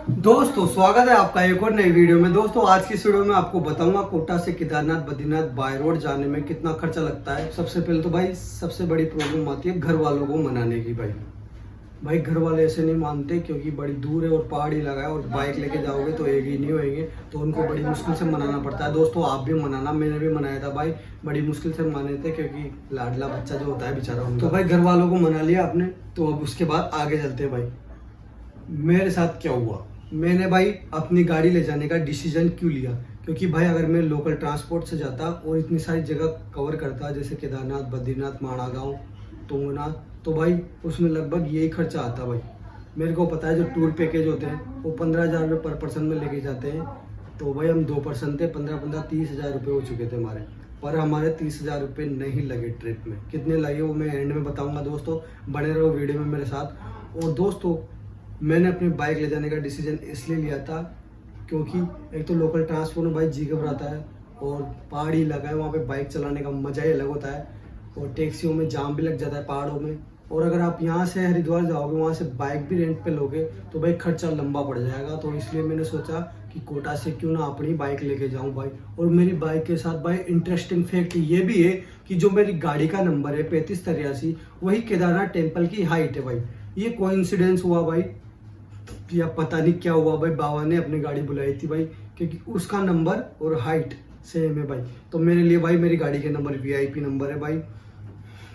दोस्तों स्वागत है आपका एक और नई वीडियो में। दोस्तों आज की इस वीडियो में आपको बताऊंगा कोटा से केदारनाथ बद्रीनाथ बाय रोड जाने में कितना खर्चा लगता है। सबसे पहले तो भाई सबसे बड़ी प्रॉब्लम आती है घर वालों को मनाने की। भाई घर वाले ऐसे नहीं मानते क्योंकि बड़ी दूर है और पहाड़ी लगा है और बाइक लेके जाओगे तो एक ही नहीं होंगे, तो उनको बड़ी मुश्किल से मनाना पड़ता है। दोस्तों आप भी मनाना, मैंने भी मनाया था भाई, बड़ी मुश्किल से माने थे क्योंकि लाडला बच्चा जो होता है बेचारा उनका। तो भाई घर वालों को मना लिया आपने, तो अब उसके बाद आगे चलते हैं। भाई मेरे साथ क्या हुआ, मैंने भाई अपनी गाड़ी ले जाने का डिसीजन क्यों लिया, क्योंकि भाई अगर मैं लोकल ट्रांसपोर्ट से जाता और इतनी सारी जगह कवर करता जैसे केदारनाथ बद्रीनाथ माणा गाँव तुंगनाथ, तो भाई उसमें लगभग यही खर्चा आता। भाई मेरे को पता है जो टूर पैकेज होते हैं वो 15,000 रुपये पर पर्सन में लेके जाते हैं। तो भाई हम 2 पर्सन थे, 15 30,000 रुपये हो चुके थे हमारे, पर हमारे 30,000 रुपये नहीं लगे ट्रिप में। कितने लगे वो मैं एंड में बताऊंगा। दोस्तों बने रहो वीडियो में मेरे साथ। और दोस्तों मैंने अपनी बाइक ले जाने का डिसीजन इसलिए लिया था क्योंकि एक तो लोकल ट्रांसपोर्ट में भाई जी घबराता है और पहाड़ी इलाका है, वहाँ पे बाइक चलाने का मज़ा ही अलग होता है और टैक्सियों में जाम भी लग जाता है पहाड़ों में। और अगर आप यहाँ से हरिद्वार जाओगे वहाँ से बाइक भी रेंट पे लोगे तो भाई खर्चा लंबा पड़ जाएगा। तो इसलिए मैंने सोचा कि कोटा से क्यों ना अपनी बाइक लेके जाऊँ भाई। और मेरी बाइक के साथ भाई इंटरेस्टिंग फैक्ट ये भी है कि जो मेरी गाड़ी का नंबर है 3583 वही केदारनाथ टेम्पल की हाइट है। भाई ये कोइंसिडेंस हुआ भाई या पता नहीं क्या हुआ भाई, बाबा ने अपनी गाड़ी बुलाई थी भाई क्योंकि उसका नंबर और हाइट सेम है भाई। तो मेरे लिए भाई मेरी गाड़ी के नंबर वीआईपी नंबर है भाई।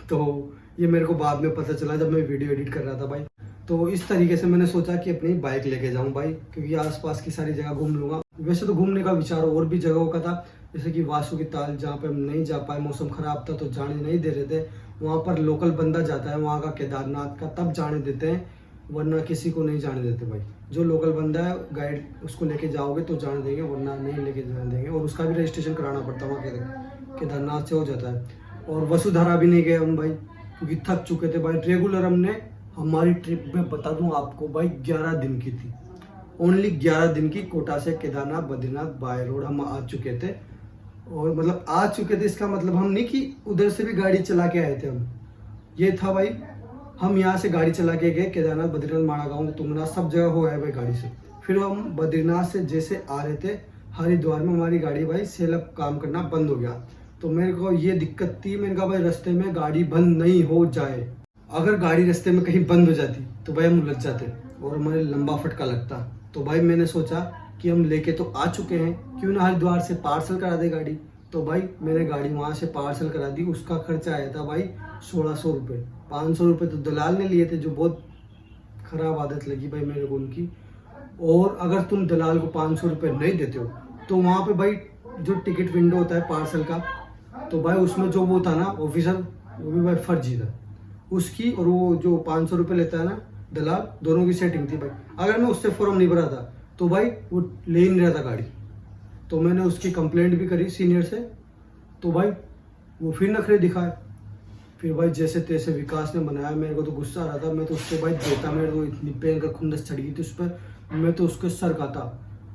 तो ये मेरे को बाद में पता चला जब मैं वीडियो एडिट कर रहा था भाई। तो इस तरीके से मैंने सोचा कि अपनी बाइक लेके जाऊं भाई, क्योंकि आसपास की सारी जगह घूम लूंगा। वैसे तो घूमने का विचार और भी जगहों का था, जैसे कि वासु की ताल जहाँ पे हम नहीं जा पाए, मौसम खराब था तो जाने नहीं दे रहे थे। वहाँ पर लोकल बंदा जाता है वहाँ का केदारनाथ का, तब जाने देते हैं, वरना किसी को नहीं जाने देते भाई। जो लोकल बंदा है गाइड उसको लेके जाओगे तो जाने देंगे, वरना नहीं लेके जाने देंगे। और उसका भी रजिस्ट्रेशन कराना पड़ता है वहाँ केदारनाथ से हो जाता है। और वसुधारा भी नहीं गए हम भाई क्योंकि थक चुके थे भाई। रेगुलर हमने हमारी ट्रिप में बता दूं आपको भाई 11 दिन की थी, ओनली 11 दिन की। कोटा से केदारनाथ बद्रीनाथ बाय रोड हम आ चुके थे। और मतलब आ चुके थे इसका मतलब हम नहीं कि उधर से भी गाड़ी चला के आए थे हम। ये था भाई हम यहाँ से गाड़ी चला के गए केदारनाथ बद्रीनाथ माणा गाँव तुंगनाथ सब जगह हो गए भाई गाड़ी से। फिर हम बद्रीनाथ से जैसे आ रहे थे हरिद्वार में हमारी गाड़ी भाई सेलअप काम करना बंद हो गया। तो मेरे को ये दिक्कत थी, मैंने कहा भाई रास्ते में गाड़ी बंद नहीं हो जाए। अगर गाड़ी रास्ते में कहीं बंद हो जाती तो भाई हम उलझ जाते और हमारे लंबा फटका लगता। तो भाई मैंने सोचा कि हम लेके तो आ चुके हैं, क्यों ना हरिद्वार से पार्सल करा दे गाड़ी। तो भाई मैंने गाड़ी वहाँ से पार्सल करा दी। उसका खर्चा आया था भाई 1600 रुपये। 500 रुपये तो दलाल ने लिए थे, जो बहुत ख़राब आदत लगी भाई मेरे को उनकी। और अगर तुम दलाल को 500 रुपये नहीं देते हो तो वहाँ पे भाई जो टिकट विंडो होता है पार्सल का, तो भाई उसमें जो वो था ना ऑफिसर, वो भी भाई फर्जी था उसकी। और वो जो 500 रुपये लेता है ना दलाल, दोनों की सेटिंग थी भाई। अगर मैं उससे फॉर्म नहीं भरा था तो भाई वो ले ही नहीं रहा था गाड़ी। तो मैंने उसकी कंप्लेंट भी करी सीनियर से, तो भाई वो फिर नखरे दिखाए। फिर भाई जैसे तैसे विकास ने बनाया, मेरे को तो गुस्सा आ रहा था। मैं तो उससे भाई देता, मेरे को इतनी पेन का खुंदस चढ़ गई थी उस पर, मैं तो उसके सर का था।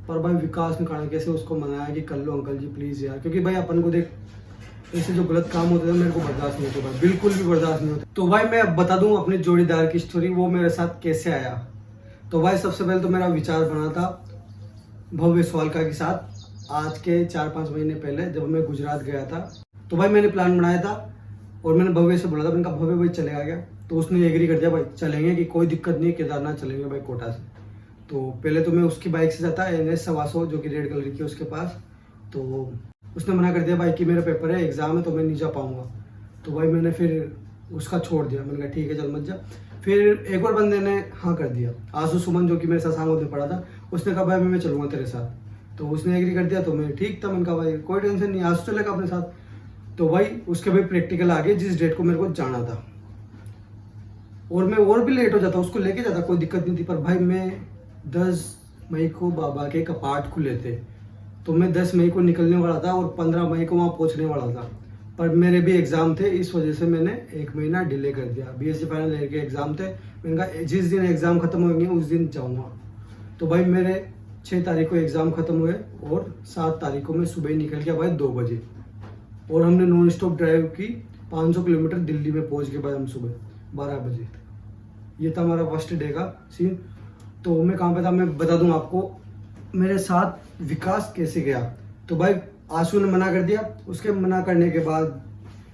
पर भाई विकास ने कहा कैसे उसको मनाया कि कर लो अंकल जी प्लीज़ यार, क्योंकि भाई अपन को देख ऐसे जो गलत काम होते थे मेरे को बर्दाश्त नहीं होते भाई, बिल्कुल भी बर्दाश्त नहीं होते। तो भाई मैं अब बता दूं अपने जोड़ीदार की स्टोरी, वो मेरे साथ कैसे आया। तो भाई सबसे पहले तो मेरा विचार बना था भव्य स्वालका के साथ आज के 4-5 महीने पहले जब मैं गुजरात गया था। तो भाई मैंने प्लान बनाया था और मैंने भव्य से बोला था, मैंने कहा भव्य भाई चलेगा क्या। तो उसने एग्री कर दिया भाई चलेंगे, कि कोई दिक्कत नहीं है, केदारनाथ चलेंगे भाई कोटा से। तो पहले तो मैं उसकी बाइक से जाता NS 125 जो कि रेड कलर की है उसके पास। तो उसने मना कर दिया भाई कि मेरा पेपर है, एग्जाम है, तो मैं नहीं जा पाऊंगा। तो भाई मैंने फिर उसका छोड़ दिया, मैंने कहा ठीक है चल मत जा। फिर एक और बंदे ने हाँ कर दिया, आंसू सुमन जो कि मेरे साथ सांगोद में पड़ा था, उसने कहा भाई मैं चलूंगा तेरे साथ। तो उसने एग्री कर दिया, तो मैं ठीक था, मैंने कहा भाई कोई टेंशन नहीं, आंसू चलेगा अपने साथ। तो भाई उसके भाई प्रैक्टिकल आ गए जिस डेट को मेरे को जाना था, और मैं और भी लेट हो जाता, उसको लेके जाता, कोई दिक्कत नहीं थी। पर भाई मैं 10 मई को बाबा के कपाट खुले थे, तो मैं 10 मई को निकलने वाला था और 15 मई को वहाँ पहुँचने वाला था। पर मेरे भी एग्ज़ाम थे, इस वजह से मैंने 1 महीना डिले कर दिया। BSc फाइनल ईयर के एग्ज़ाम थे, मैंने कहा जिस दिन एग्ज़ाम ख़त्म होंगे उस दिन जाऊँगा। तो भाई मेरे 6 तारीख को एग्ज़ाम ख़त्म हुए और 7 तारीख को मैं सुबह ही निकल गया भाई 2 बजे। और हमने नॉन स्टॉप ड्राइव की, 500 किलोमीटर दिल्ली में पहुँच गए भाई हम सुबह 12 बजे। ये था हमारा फर्स्ट डे का सीन। तो मैं कहाँ पे था मैं बता दूं आपको। मेरे साथ विकास कैसे गया, तो भाई आशु ने मना कर दिया। उसके मना करने के बाद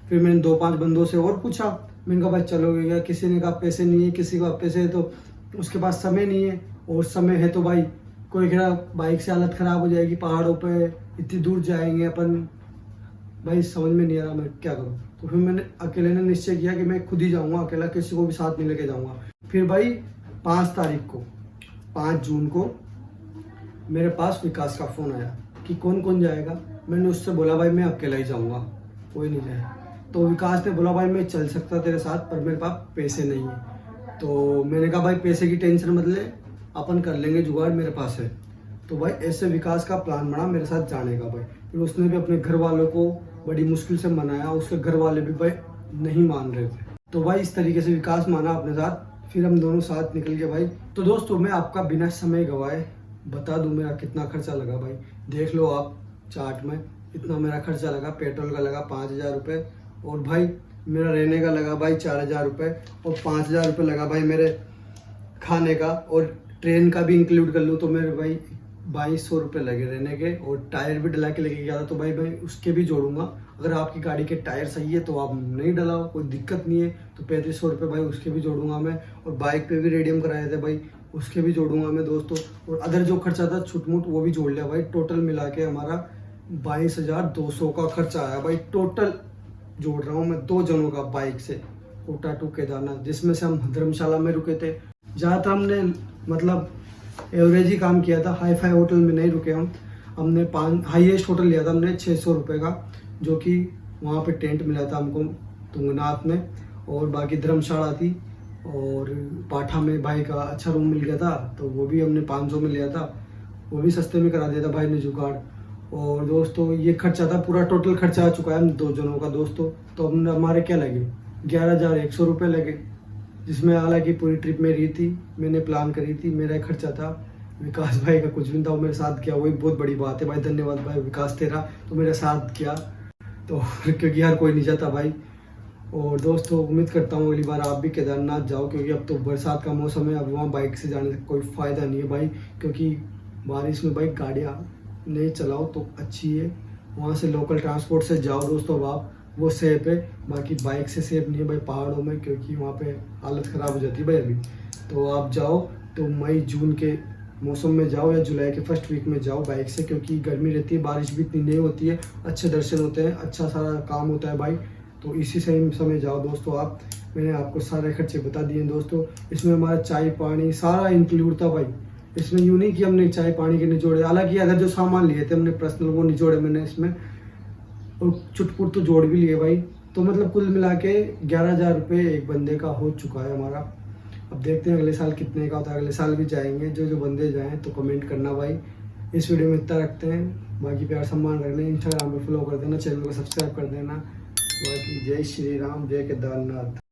फिर मैंने 2-5 बंदों से और पूछा। मैंने कहा भाई चलोगे क्या? किसी ने कहा पैसे नहीं है, किसी का पैसे है तो उसके पास समय नहीं है, और समय है तो भाई कोई कह रहा बाइक से हालत ख़राब हो जाएगी, पहाड़ों पे इतनी दूर जाएंगे अपन। भाई समझ में नहीं आ रहा मैं क्या करूँ। तो फिर मैंने अकेले ने निश्चय किया कि मैं खुद ही जाऊँगा अकेला, किसी को भी साथ नहीं लेके जाऊँगा। फिर भाई 5 जून को मेरे पास विकास का फ़ोन आया कि कौन कौन जाएगा। मैंने उससे बोला भाई मैं अकेला ही जाऊँगा, कोई नहीं जाए। तो विकास ने बोला भाई मैं चल सकता तेरे साथ, पर मेरे पास पैसे नहीं है। तो मैंने कहा भाई पैसे की टेंशन मत ले, अपन कर लेंगे जुगाड़, मेरे पास है। तो भाई ऐसे विकास का प्लान बना मेरे साथ जाने का भाई। फिर उसने भी अपने घर वालों को बड़ी मुश्किल से मनाया, उसके घर वाले भी भाई नहीं मान रहे थे। तो भाई इस तरीके से विकास माना अपने साथ, फिर हम दोनों साथ निकल गए भाई। तो दोस्तों मैं आपका बिना समय गवाए बता दूं मेरा कितना खर्चा लगा भाई। देख लो आप चार्ट में, इतना मेरा खर्चा लगा। पेट्रोल का लगा 5,000 रुपये, और भाई मेरा रहने का लगा भाई 4,000 रुपये, और 5,000 रुपये लगा भाई मेरे खाने का, और ट्रेन का भी इंक्लूड कर लूँ तो मेरे भाई 2,200 रुपये लगे रहने के। और टायर भी डला के लेके गया था, तो भाई उसके भी जोड़ूंगा। अगर आपकी गाड़ी के टायर सही है तो आप नहीं डलाओ, कोई दिक्कत नहीं है, तो 3,500 रुपये भाई उसके भी जोड़ूंगा मैं। और बाइक पे भी रेडियम कराए थे भाई, उसके भी जोड़ूंगा मैं दोस्तों। और अदर जो खर्चा था छुटमुट वो भी जोड़ लिया भाई। टोटल मिला के हमारा 22,200 का खर्चा आया भाई। टोटल जोड़ रहा हूँ मैं 2 जनों का बाइक से कोटा टू केदारनाथ, जिसमें से हम धर्मशाला में रुके थे। ज़्यादातर हमने मतलब एवरेज ही काम किया था, हाई फाई होटल में नहीं रुके हम। हमने हाईएस्ट होटल लिया था हमने 600 रुपये का, जो कि वहाँ पे टेंट मिला था हमको तुंगनाथ में। और बाकी धर्मशाला थी, और पाठा में भाई का अच्छा रूम मिल गया था, तो वो भी हमने 500 में लिया था। वो भी सस्ते में करा दिया था भाई ने जुगाड़। और दोस्तों ये खर्चा था, पूरा टोटल खर्चा आ चुका है हम 2 जनों का दोस्तों। तो हमने हमारे क्या लगे 11,100 रुपये लगे, जिसमें हालांकि पूरी ट्रिप मेरी थी, मैंने प्लान करी थी, मेरा खर्चा था। विकास भाई का कुछ भी नहीं था, वो मेरे साथ किया, वही बहुत बड़ी बात है भाई। धन्यवाद भाई विकास तेरा, तो मेरे साथ किया। तो क्योंकि यार कोई नहीं जाता भाई। और दोस्तों उम्मीद करता हूँ अगली बार आप भी केदारनाथ जाओ, क्योंकि अब तो बरसात का मौसम है, अब वहाँ बाइक से जाने का कोई फ़ायदा नहीं है भाई। क्योंकि बारिश में भाई गाड़ियाँ नहीं चलाओ तो अच्छी है। वहाँ से लोकल ट्रांसपोर्ट से जाओ दोस्तों आप, वो सेफ है। बाकी बाइक से सेफ नहीं है भाई पहाड़ों में, क्योंकि वहाँ पे हालत ख़राब हो जाती है भाई अभी। तो आप जाओ तो मई जून के मौसम में जाओ, या जुलाई के फर्स्ट वीक में जाओ बाइक से, क्योंकि गर्मी रहती है, बारिश भी इतनी नहीं होती है, अच्छे दर्शन होते हैं, अच्छा सारा काम होता है भाई। तो इसी सही समय जाओ दोस्तों आप। मैंने आपको सारे खर्चे बता दिए दोस्तों। इसमें हमारा चाय पानी सारा इंक्लूड था भाई। इसमें यूँ नहीं कि हमने चाय पानी के निचोड़े, हालांकि अगर जो सामान लिए थे हमने पर्सनल वो निचोड़े मैंने इसमें, और चुटपुट तो जोड़ भी लिए भाई। तो मतलब कुल मिला के 11,000 रुपये एक बंदे का हो चुका है हमारा। अब देखते हैं अगले साल कितने का होता है, अगले साल भी जाएंगे। जो बंदे जाएं तो कमेंट करना भाई। इस वीडियो में इतना रखते हैं, बाकी प्यार सम्मान रखना। इंस्टाग्राम पे फॉलो कर देना, चैनल को सब्सक्राइब कर देना। बाकी जय श्री राम, जय केदारनाथ।